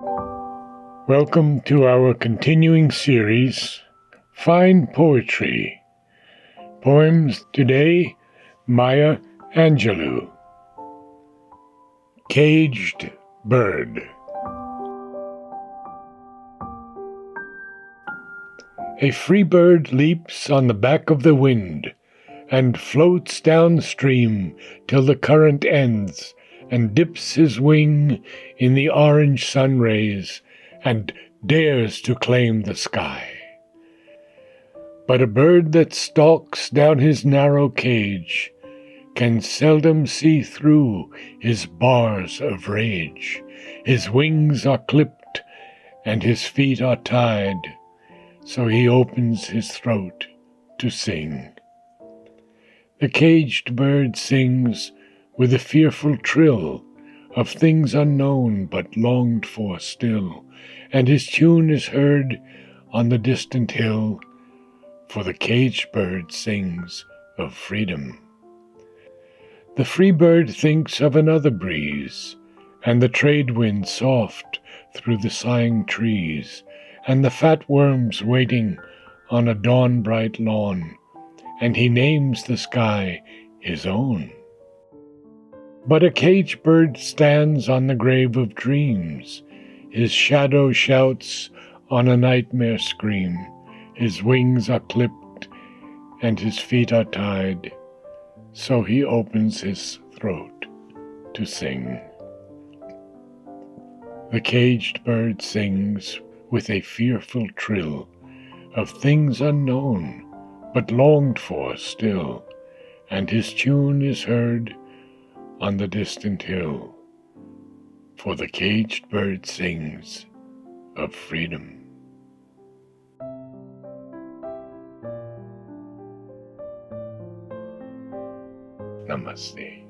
Welcome to our continuing series, Fine Poetry. Poems today, Maya Angelou. Caged Bird. A free bird leaps on the back of the wind and floats downstream till the current ends and dips his wing in the orange sun rays and dares to claim the sky. But a bird that stalks down his narrow cage can seldom see through his bars of rage. His wings are clipped and his feet are tied, so he opens his throat to sing. The caged bird sings with a fearful trill of things unknown but longed for still, and his tune is heard on the distant hill, for the caged bird sings of freedom. The free bird thinks of another breeze, and the trade wind soft through the sighing trees, and the fat worms waiting on a dawn-bright lawn, and he names the sky his own. But a caged bird stands on the grave of dreams. His shadow shouts on a nightmare scream. His wings are clipped and his feet are tied, so he opens his throat to sing. The caged bird sings with a fearful trill of things unknown but longed for still, and his tune is heard on the distant hill, for the caged bird sings of freedom. Namaste.